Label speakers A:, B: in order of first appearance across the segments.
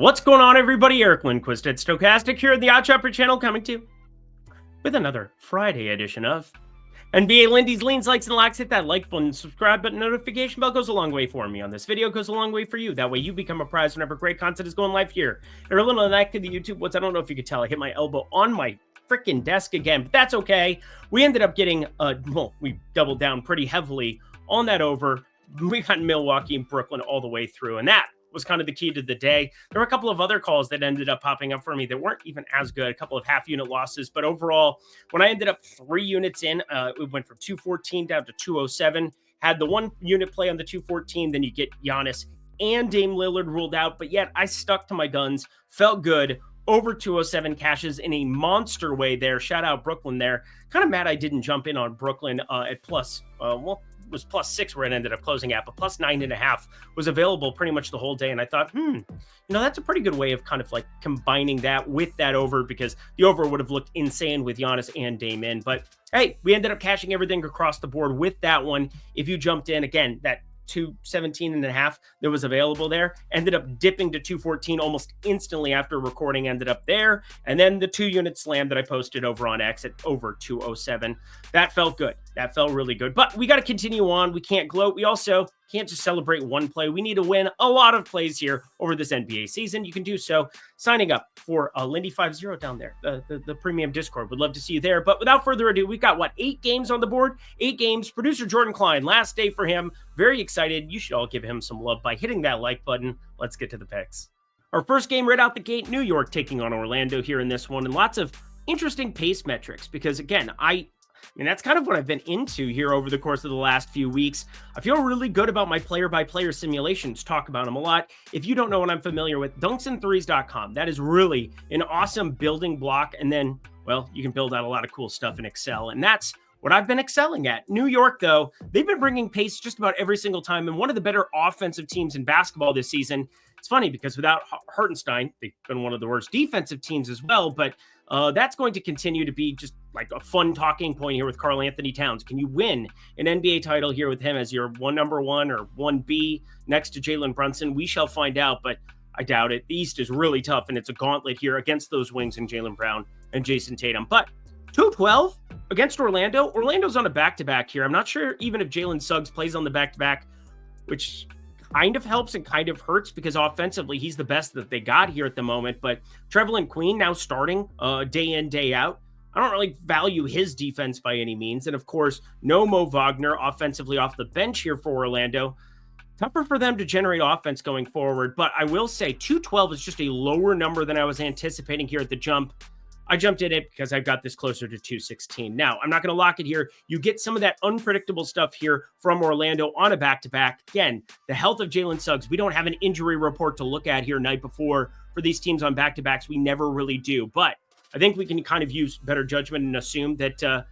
A: What's going on, everybody? Eric Lindquist at Stochastic here at the Odd Shopper channel, coming to you with another Friday edition of NBA Lindy's Leans, Likes, and Locks. Hit that like button, subscribe button, notification bell goes a long way for me on this video, goes a long way for you. That way you become a prize whenever great content is going live here. And a little back to the YouTube. I don't know if you could tell, I hit my elbow on my freaking desk again, but that's okay. We ended up getting, we doubled down pretty heavily on that over. We got Milwaukee and Brooklyn all the way through, and that was kind of the key to the day. There were a couple of other calls that ended up popping up for me that weren't even as good, a couple of half-unit losses. But overall, when I ended up 3 units in, it went from 214 down to 207. Had the 1 unit play on the 214, then you get Giannis and Dame Lillard ruled out. But yet I stuck to my guns, felt good. Over 207 cashes in a monster way there. Shout out Brooklyn there. Kind of mad I didn't jump in on Brooklyn at plus, was +6 where it ended up closing at, but +9.5 was available pretty much the whole day. And I thought, that's a pretty good way of kind of like combining that with that over, because the over would have looked insane with Giannis and Dame in. But hey, we ended up cashing everything across the board with that one. If you jumped in, again, that 217.5 that was available there ended up dipping to 214 almost instantly after recording, ended up there. And then the 2 unit slam that I posted over on X at over 207. That felt good. That felt really good. But we got to continue on. We can't gloat. We also can't just celebrate one play. We need to win a lot of plays here over this NBA season. You can do so signing up for Lindy50 down there, the premium Discord. Would love to see you there. But without further ado, we've got, 8 games on the board? 8 games. Producer Jordan Klein, last day for him. Very excited. You should all give him some love by hitting that like button. Let's get to the picks. Our first game right out the gate, New York taking on Orlando here in this one. And lots of interesting pace metrics because, again, I mean, that's kind of what I've been into here over the course of the last few weeks. I feel really good about my player-by-player simulations. Talk about them a lot. If you don't know what I'm familiar with, dunksandthrees.com. That is really an awesome building block. And then, well, you can build out a lot of cool stuff in Excel. And that's what I've been excelling at. New York, though, they've been bringing pace just about every single time. And one of the better offensive teams in basketball this season. It's funny because without Hartenstein, they've been one of the worst defensive teams as well. But that's going to continue to be just like a fun talking point here with Karl Anthony Towns. Can you win an NBA title here with him as your number 1 or 1B next to Jalen Brunson? We shall find out, but I doubt it. The East is really tough, and it's a gauntlet here against those wings and Jaylen Brown and Jason Tatum. But 212 against Orlando. Orlando's on a back-to-back here. I'm not sure even if Jalen Suggs plays on the back-to-back, which kind of helps and kind of hurts because offensively he's the best that they got here at the moment. But Trevelin Queen now starting day in, day out. I don't really value his defense by any means. And of course, no Mo Wagner offensively off the bench here for Orlando. Tougher for them to generate offense going forward. But I will say 212 is just a lower number than I was anticipating here at the jump. I jumped in it because I've got this closer to 216. Now, I'm not going to lock it here. You get some of that unpredictable stuff here from Orlando on a back-to-back. Again, the health of Jalen Suggs. We don't have an injury report to look at here night before for these teams on back-to-backs. We never really do. But I think we can kind of use better judgment and assume that,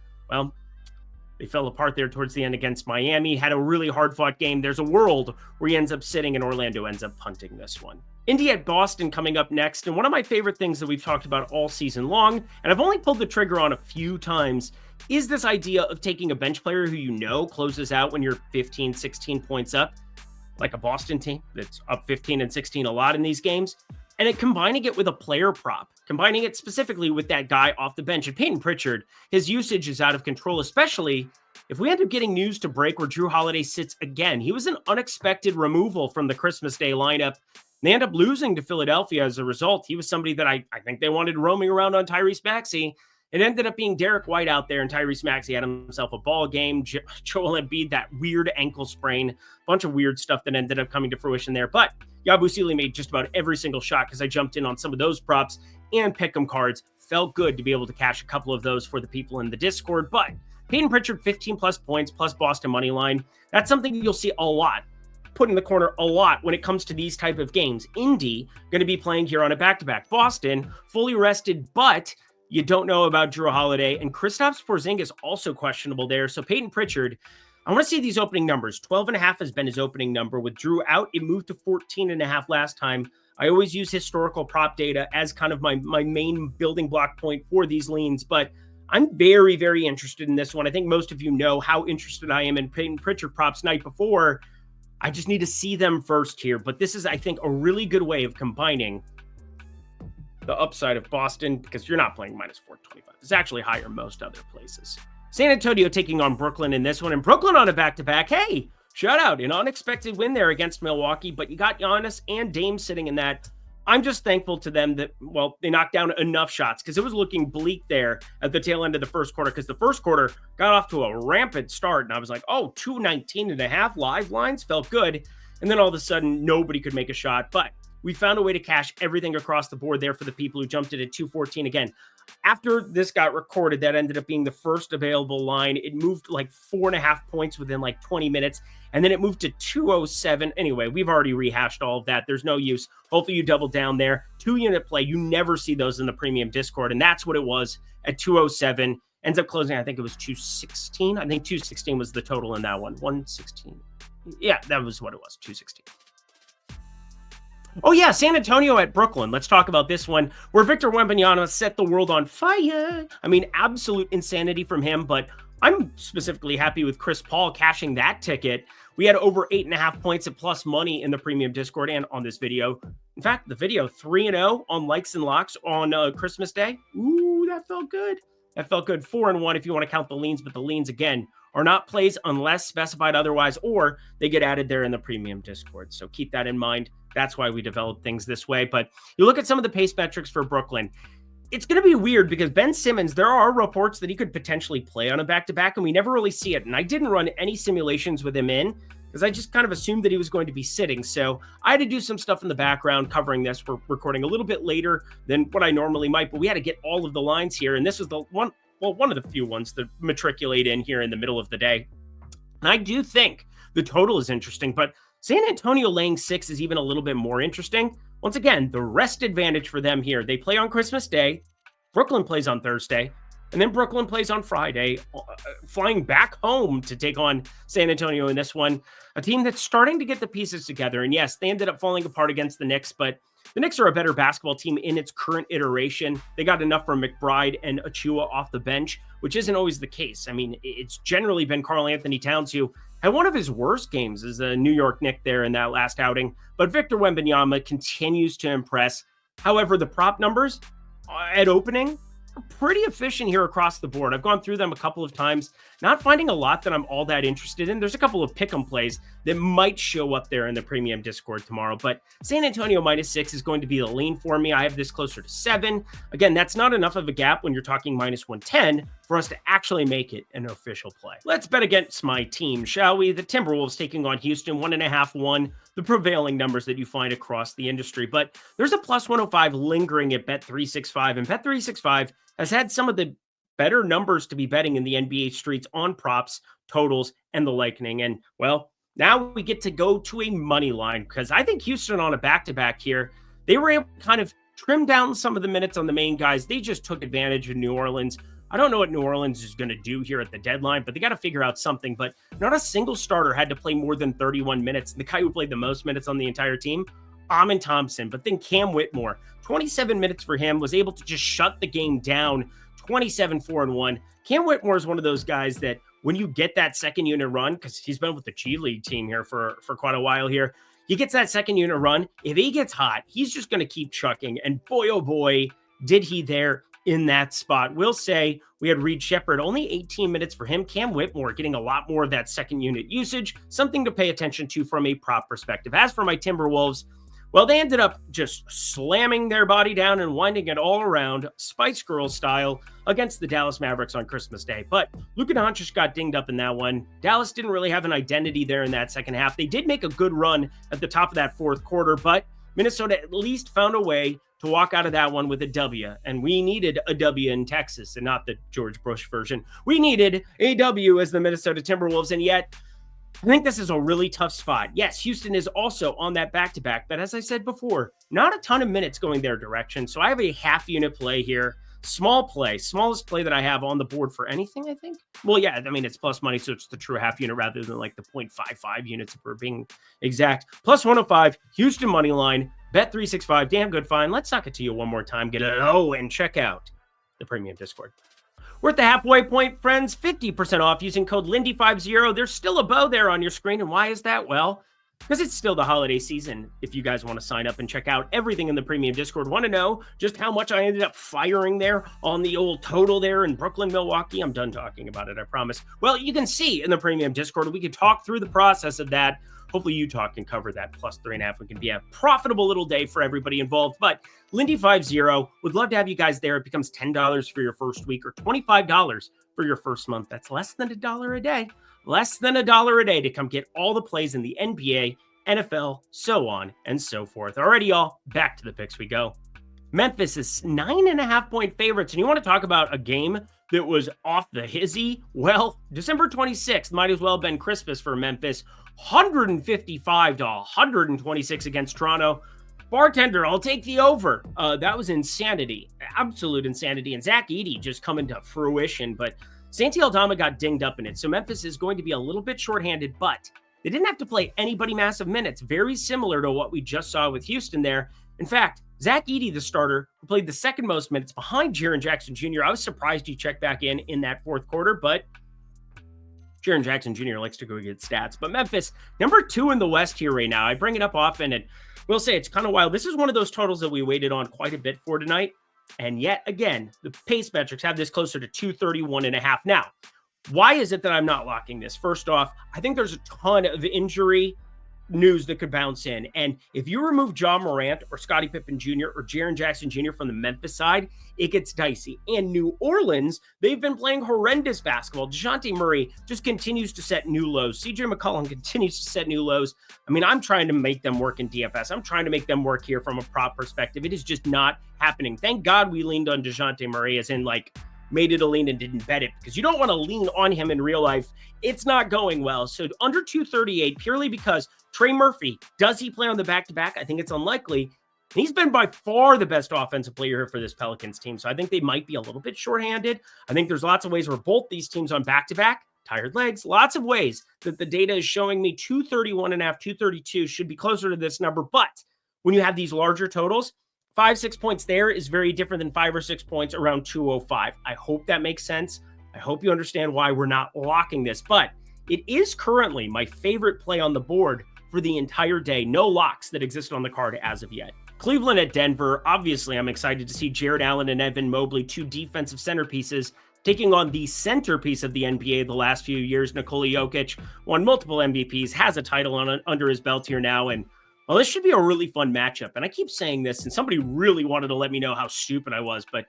A: they fell apart there towards the end against Miami. Had a really hard-fought game. There's a world where he ends up sitting and Orlando ends up punting this one. Indy at Boston coming up next. And one of my favorite things that we've talked about all season long, and I've only pulled the trigger on a few times, is this idea of taking a bench player who you know closes out when you're 15, 16 points up, like a Boston team that's up 15 and 16 a lot in these games, and combining it with a player prop, combining it specifically with that guy off the bench. And Peyton Pritchard, his usage is out of control, especially if we end up getting news to break where Drew Holiday sits again. He was an unexpected removal from the Christmas Day lineup. They end up losing to Philadelphia as a result. He was somebody that I think they wanted roaming around on Tyrese Maxey. It ended up being Derek White out there, and Tyrese Maxey had himself a ball game. Joel Embiid, that weird ankle sprain, bunch of weird stuff that ended up coming to fruition there. But Yabusele made just about every single shot because I jumped in on some of those props and pick'em cards. Felt good to be able to cash a couple of those for the people in the Discord. But Peyton Pritchard, 15 plus points, plus Boston money line. That's something you'll see a lot, put in the corner a lot when it comes to these type of games. Indy going to be playing here on a back-to-back. Boston fully rested, but you don't know about Drew Holiday, and Kristaps Porzingis also questionable there. So Peyton Pritchard, I want to see these opening numbers. 12.5 has been his opening number. With Drew out, it moved to 14.5 last time. I always use historical prop data as kind of my main building block point for these leans, but I'm very, very interested in this one. I think most of you know how interested I am in Peyton Pritchard props night before. I just need to see them first here. But this is, I think, a really good way of combining the upside of Boston because you're not playing minus 425. It's actually higher most other places. San Antonio taking on Brooklyn in this one, and Brooklyn on a back-to-back. Hey, shout out, an unexpected win there against Milwaukee, but you got Giannis and Dame sitting in that. I'm just thankful to them that, well, they knocked down enough shots because it was looking bleak there at the tail end of the first quarter because the first quarter got off to a rampant start. And I was like, oh, 219 and a half live lines felt good. And then all of a sudden, nobody could make a shot. But we found a way to cash everything across the board there for the people who jumped it at 214. Again, after this got recorded, that ended up being the first available line. It moved like 4.5 points within like 20 minutes. And then it moved to 207. Anyway, we've already rehashed all of that. There's no use. Hopefully you double down there. 2-unit play. You never see those in the premium Discord. And that's what it was at 207. Ends up closing, I think it was 216. I think 216 was the total in that one. 116. Yeah, that was what it was. 216. Oh, yeah, San Antonio at Brooklyn. Let's talk about this one where Victor Wembanyama set the world on fire. I mean, absolute insanity from him, but I'm specifically happy with Chris Paul cashing that ticket. We had over 8.5 points at plus money in the premium Discord and on this video. In fact, the video 3-0 on likes and locks on Christmas Day. Ooh, that felt good. That felt good. 4-1 if you want to count the leans, but the leans, again, are not plays unless specified otherwise, or they get added there in the premium Discord. So keep that in mind. That's why we develop things this way. But you look at some of the pace metrics for Brooklyn. It's going to be weird because Ben Simmons, there are reports that he could potentially play on a back-to-back, and we never really see it. And I didn't run any simulations with him in because I just kind of assumed that he was going to be sitting. So I had to do some stuff in the background covering this. We're recording a little bit later than what I normally might, but we had to get all of the lines here. And this was the one, well, one of the few ones that matriculate in here in the middle of the day. And I do think the total is interesting, but San Antonio laying 6 is even a little bit more interesting. Once again, the rest advantage for them here. They play on Christmas Day. Brooklyn plays on Thursday. And then Brooklyn plays on Friday, flying back home to take on San Antonio in this one. A team that's starting to get the pieces together. And yes, they ended up falling apart against the Knicks, but the Knicks are a better basketball team in its current iteration. They got enough from McBride and Achua off the bench, which isn't always the case. I mean, it's generally been Karl Anthony Towns who had one of his worst games as a New York Knick there in that last outing. But Victor Wembanyama continues to impress. However, the prop numbers at opening are pretty efficient here across the board. I've gone through them a couple of times, not finding a lot that I'm all that interested in. There's a couple of pick'em plays that might show up there in the premium Discord tomorrow, but San Antonio -6 is going to be the lean for me. I have this closer to 7. Again, that's not enough of a gap when you're talking -110 for us to actually make it an official play. Let's bet against my team, shall we? The Timberwolves taking on Houston, 1.5-1, the prevailing numbers that you find across the industry. But there's a +105 lingering at Bet365, and Bet365 has had some of the better numbers to be betting in the NBA streets on props, totals, and the likening. And, well, now we get to go to a money line because I think Houston on a back-to-back here, they were able to kind of trim down some of the minutes on the main guys. They just took advantage of New Orleans. I don't know what New Orleans is going to do here at the deadline, but they got to figure out something. But not a single starter had to play more than 31 minutes. The guy who played the most minutes on the entire team, Amin Thompson. But then Cam Whitmore, 27 minutes for him, was able to just shut the game down, 27-4-1. Cam Whitmore is one of those guys that when you get that second unit run, because he's been with the G League team here for quite a while here, he gets that second unit run. If he gets hot, he's just going to keep chucking. And boy, oh boy, did he there in that spot. We'll say we had Reed Shepherd, only 18 minutes for him. Cam Whitmore getting a lot more of that second unit usage, something to pay attention to from a prop perspective. As for my Timberwolves, well, they ended up just slamming their body down and winding it all around, Spice Girls style, against the Dallas Mavericks on Christmas Day. But Luka Doncic got dinged up in that one. Dallas didn't really have an identity there in that second half. They did make a good run at the top of that fourth quarter, but Minnesota at least found a way to walk out of that one with a W. And we needed a W in Texas and not the George Bush version. We needed a W as the Minnesota Timberwolves, and yet I think this is a really tough spot. Yes, Houston is also on that back-to-back, but as I said before, not a ton of minutes going their direction. So I have a half-unit play here. Small play, smallest play that I have on the board for anything, I think. Well, yeah, I mean, it's plus money, so it's the true half unit rather than like the 0.55 units if we're being exact. +105, Houston money line, Bet365, damn good find. Let's suck it to you one more time. Get it and check out the premium Discord. We're at the halfway point, friends. 50% off using code Lindy50. There's still a bow there on your screen. And why is that? Well, because it's still the holiday season. If you guys want to sign up and check out everything in the premium Discord, want to know just how much I ended up firing there on the old total there in Brooklyn, Milwaukee, I'm done talking about it, I promise. Well, you can see in the premium Discord, we can talk through the process of that. Hopefully Utah can cover that plus 3.5. It can be a profitable little day for everybody involved. But Lindy50 would love to have you guys there. It becomes $10 for your first week or $25 for your first month. That's less than $1 a day. Less than $1 a day to come get all the plays in the NBA, NFL, so on and so forth. Alrighty, y'all, back to the picks we go. Memphis is 9.5-point favorites. And you want to talk about a game that was off the hizzy? Well, December 26th might as well have been Christmas for Memphis. 155 to 126 against Toronto. Bartender, I'll take the over. That was insanity. Absolute insanity. And Zach Edey just coming to fruition. But Santi Aldama got dinged up in it. So Memphis is going to be a little bit shorthanded, but they didn't have to play anybody massive minutes. Very similar to what we just saw with Houston there. In fact, Zach Edey, the starter, who played the second most minutes behind Jaren Jackson Jr. I was surprised he checked back in that fourth quarter, but Jaren Jackson Jr. likes to go get stats. But Memphis, number 2 in the West here right now. I bring it up often, and we'll say it's kind of wild. This is one of those totals that we waited on quite a bit for tonight. And yet again, the pace metrics have this closer to 231.5. Now, why is it that I'm not locking this? First off, I think there's a ton of injury news that could bounce in. And if you remove John Morant or Scottie Pippen Jr. or Jaren Jackson Jr. from the Memphis side, it gets dicey. And New Orleans, they've been playing horrendous basketball. DeJounte Murray just continues to set new lows. CJ McCollum continues to set new lows. I mean, I'm trying to make them work in DFS. I'm trying to make them work here from a prop perspective. It is just not happening. Thank God we leaned on DeJounte Murray, as in made it a lean and didn't bet it, because you don't want to lean on him in real life. It's not going well. So under 238, purely because Trey Murphy, does he play on the back-to-back? I think it's unlikely. He's been by far the best offensive player here for this Pelicans team. So I think they might be a little bit shorthanded. I think there's lots of ways where both these teams on back-to-back, tired legs, lots of ways that the data is showing me 231.5, 232 should be closer to this number. But when you have these larger totals, 5-6 points there is very different than 5 or 6 points around 205. I hope that makes sense. I hope you understand why we're not locking this, but it is currently my favorite play on the board for the entire day. No locks that exist on the card as of yet. Cleveland at Denver. Obviously, I'm excited to see Jared Allen and Evan Mobley, 2 defensive centerpieces, taking on the centerpiece of the NBA the last few years. Nikola Jokic won multiple MVPs, has a title under his belt here now, and well, this should be a really fun matchup. And I keep saying this, and somebody really wanted to let me know how stupid I was, but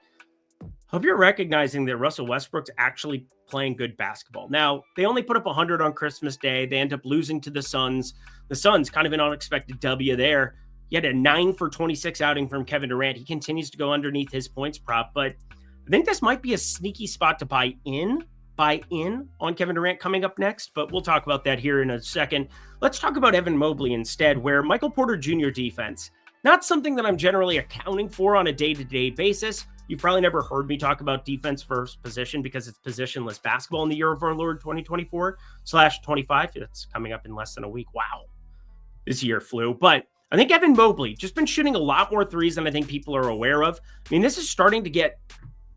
A: hope you're recognizing that Russell Westbrook's actually playing good basketball. Now, they only put up 100 on Christmas Day. They end up losing to the Suns. The Suns, kind of an unexpected W there. He had a 9 for 26 outing from Kevin Durant. He continues to go underneath his points prop, but I think this might be a sneaky spot to buy in on Kevin Durant coming up next, but we'll talk about that here in a second. Let's talk about Evan Mobley instead, where Michael Porter Jr. defense, not something that I'm generally accounting for on a day-to-day basis. You've probably never heard me talk about defense first position because it's positionless basketball in the year of our Lord 2024/25. It's coming up in less than a week. Wow. This year flew. But I think Evan Mobley just been shooting a lot more threes than I think people are aware of. I mean, this is starting to get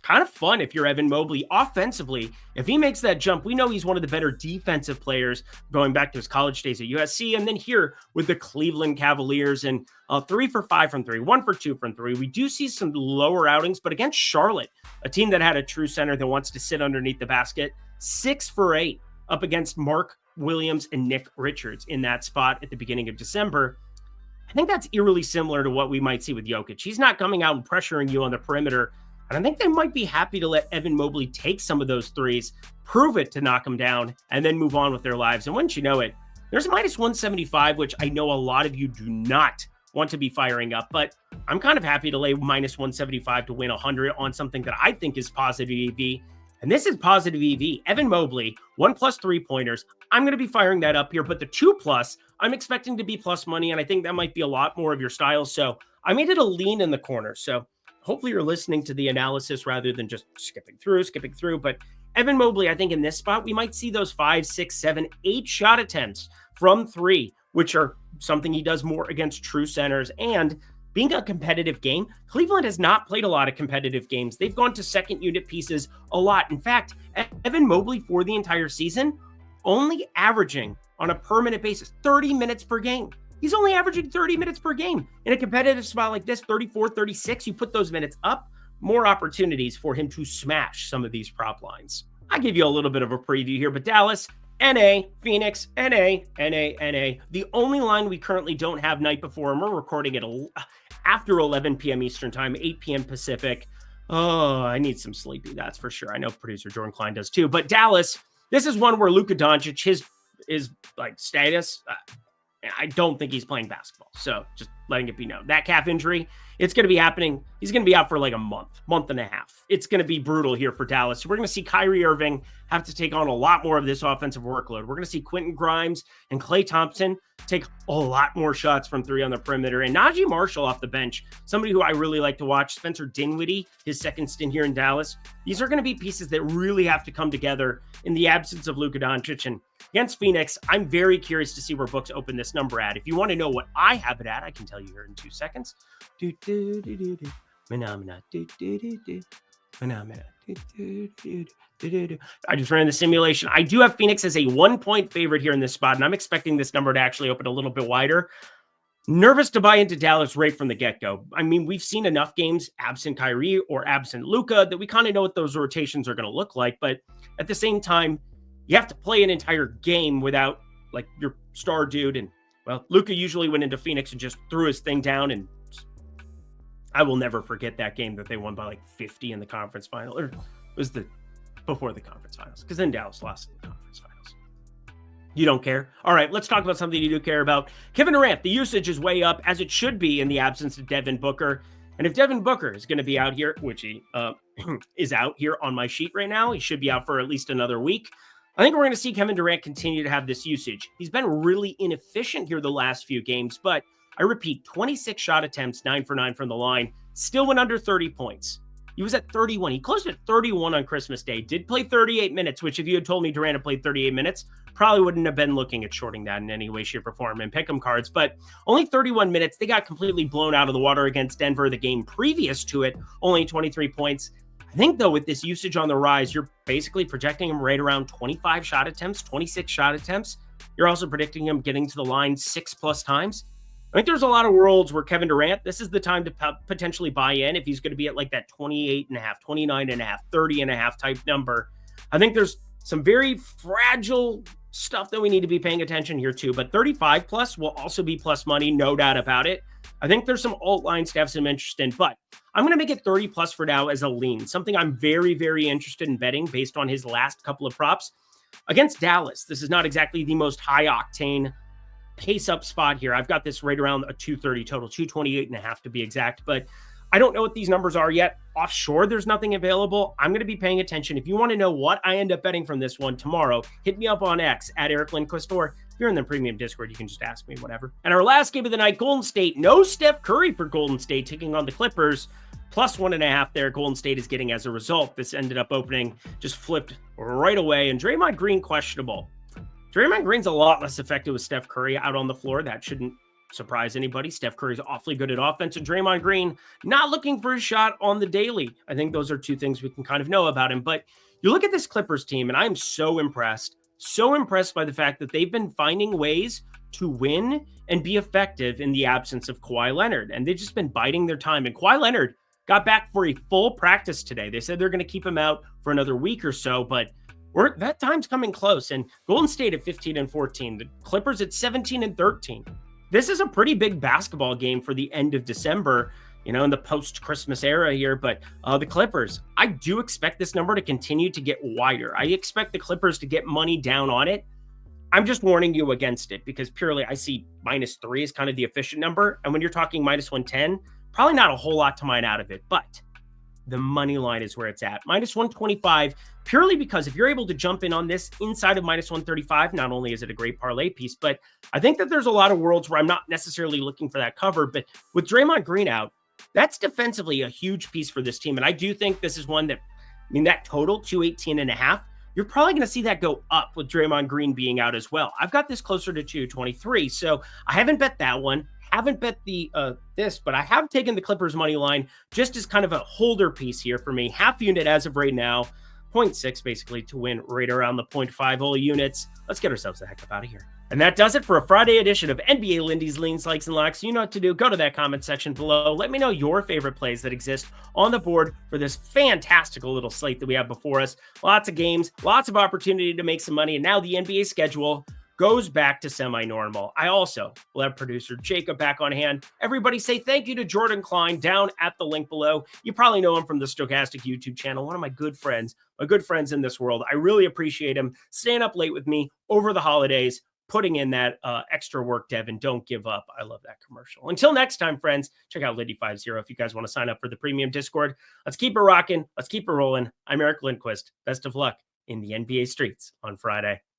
A: kind of fun if you're Evan Mobley offensively. If he makes that jump, we know he's one of the better defensive players going back to his college days at USC. And then here with the Cleveland Cavaliers, and 3 for 5 from 3, 1 for 2 from 3. We do see some lower outings, but against Charlotte, a team that had a true center that wants to sit underneath the basket, 6 for 8 up against Mark Williams and Nick Richards in that spot at the beginning of December. I think that's eerily similar to what we might see with Jokic. He's not coming out and pressuring you on the perimeter. And I think they might be happy to let Evan Mobley take some of those threes, prove it to knock him down, and then move on with their lives. And wouldn't you know it, there's minus 175, which I know a lot of you do not want to be firing up, but I'm kind of happy to lay minus 175 to win 100 on something that I think is positive EV. And this is positive EV. Evan Mobley, 1+ 3-pointers. I'm going to be firing that up here, but the 2+, I'm expecting to be plus money, and I think that might be a lot more of your style. So I made it a lean in the corner. So hopefully you're listening to the analysis rather than just skipping through. But Evan Mobley, I think in this spot, we might see those 5, 6, 7, 8 shot attempts from 3, which are something he does more against true centers. And being a competitive game, Cleveland has not played a lot of competitive games. They've gone to second unit pieces a lot. In fact, Evan Mobley for the entire season, only averaging on a per minute basis, 30 minutes per game. He's only averaging 30 minutes per game. In a competitive spot like this, 34, 36, you put those minutes up, more opportunities for him to smash some of these prop lines. I give you a little bit of a preview here, but Dallas, NA, Phoenix, NA, NA, NA. The only line we currently don't have night before, and we're recording it after 11 p.m. Eastern time, 8 p.m. Pacific. Oh, I need some sleepy, that's for sure. I know producer Jordan Klein does too. But Dallas, this is one where Luka Doncic, his like status, I don't think he's playing basketball. So just letting it be known. That calf injury, it's going to be happening. He's going to be out for like a month and a half. It's going to be brutal here for Dallas. So we're going to see Kyrie Irving have to take on a lot more of this offensive workload. We're going to see Quentin Grimes and Klay Thompson take a lot more shots from three on the perimeter. And Najee Marshall off the bench, somebody who I really like to watch. Spencer Dinwiddie, his second stint here in Dallas. These are going to be pieces that really have to come together in the absence of Luka Doncic. And against Phoenix, I'm very curious to see where books open this number at. If you want to know what I have it at, I can tell you here in 2 seconds. I just ran the simulation. I do have Phoenix as a 1-point favorite here in this spot, and I'm expecting this number to actually open a little bit wider. Nervous to buy into Dallas right from the get-go. I mean, we've seen enough games absent Kyrie or absent Luka that we kind of know what those rotations are going to look like. But at the same time, you have to play an entire game without like your star dude. And well, Luka usually went into Phoenix and just threw his thing down. And I will never forget that game that they won by like 50 in the conference final. Or it was before the conference finals, because then Dallas lost in the conference finals. You don't care? All right, let's talk about something you do care about. Kevin Durant, the usage is way up, as it should be in the absence of Devin Booker. And if Devin Booker is going to be out here, which he is out here on my sheet right now, he should be out for at least another week. I think we're going to see Kevin Durant continue to have this usage. He's been really inefficient here the last few games, but I repeat, 26 shot attempts, 9 for 9 from the line, still went under 30 points. He was at 31. He closed at 31 on Christmas Day, did play 38 minutes, which if you had told me Durant had played 38 minutes, probably wouldn't have been looking at shorting that in any way, shape, or form in pick'em cards, but only 31 minutes. They got completely blown out of the water against Denver the game previous to it, only 23 points. I think, though, with this usage on the rise, you're basically projecting him right around 25 shot attempts, 26 shot attempts. You're also predicting him getting to the line 6+ times. I think there's a lot of worlds where Kevin Durant, this is the time to potentially buy in if he's going to be at like that 28.5, 29.5, 30.5 type number. I think there's some very fragile stuff that we need to be paying attention here too, but 35 plus will also be plus money, no doubt about it. I think there's some alt lines to have some interest in, but I'm going to make it 30 plus for now as a lean, something I'm very, very interested in betting based on his last couple of props. Against Dallas, this is not exactly the most high octane pace up spot here. I've got this right around a 230 total, 228.5 to be exact, but I don't know what these numbers are yet. Offshore, there's nothing available. I'm going to be paying attention. If you want to know what I end up betting from this one tomorrow, hit me up on X at Eric Lindquist, or if you're in the premium Discord, you can just ask me, whatever. And our last game of the night, Golden State. No Steph Curry for Golden State taking on the Clippers. Plus 1.5 there. Golden State is getting as a result. This ended up opening, just flipped right away. And Draymond Green questionable. Draymond Green's a lot less effective with Steph Curry out on the floor. That shouldn't surprise anybody. Steph Curry's awfully good at offense, and Draymond Green not looking for a shot on the daily. I think those are two things we can kind of know about him. But you look at this Clippers team, and I'm so impressed by the fact that they've been finding ways to win and be effective in the absence of Kawhi Leonard. And they've just been biding their time. And Kawhi Leonard got back for a full practice today. They said they're going to keep him out for another week or so, but that time's coming close. And Golden State at 15-14, the Clippers at 17-13. This is a pretty big basketball game for the end of December, in the post-Christmas era here. But the Clippers, I do expect this number to continue to get wider. I expect the Clippers to get money down on it. I'm just warning you against it because purely I see -3 is kind of the efficient number. And when you're talking -110, probably not a whole lot to mine out of it. But the money line is where it's at. -125, purely because if you're able to jump in on this inside of -135, not only is it a great parlay piece, but I think that there's a lot of worlds where I'm not necessarily looking for that cover. But with Draymond Green out, that's defensively a huge piece for this team. And I do think this is one that, that total, 218.5, you're probably going to see that go up with Draymond Green being out as well. I've got this closer to 223. So I haven't bet that one. Haven't bet the this, but I have taken the Clippers money line just as kind of a holder piece here for me. Half unit as of right now, 0.6 basically to win right around the 0.50 units. Let's get ourselves the heck up out of here. And that does it for a Friday edition of NBA Lindy's Leans, Likes, and Locks. You know what to do. Go to that comment section below. Let me know your favorite plays that exist on the board for this fantastical little slate that we have before us. Lots of games, lots of opportunity to make some money. And now the NBA schedule goes back to semi-normal. I also will have producer Jacob back on hand. Everybody say thank you to Jordan Klein down at the link below. You probably know him from the Stochastic YouTube channel, one of my good friends in this world. I really appreciate him staying up late with me over the holidays, putting in that extra work, Devin. Don't give up. I love that commercial. Until next time, friends, check out Lindy50 if you guys want to sign up for the premium Discord. Let's keep it rocking. Let's keep it rolling. I'm Eric Lindquist. Best of luck in the NBA streets on Friday.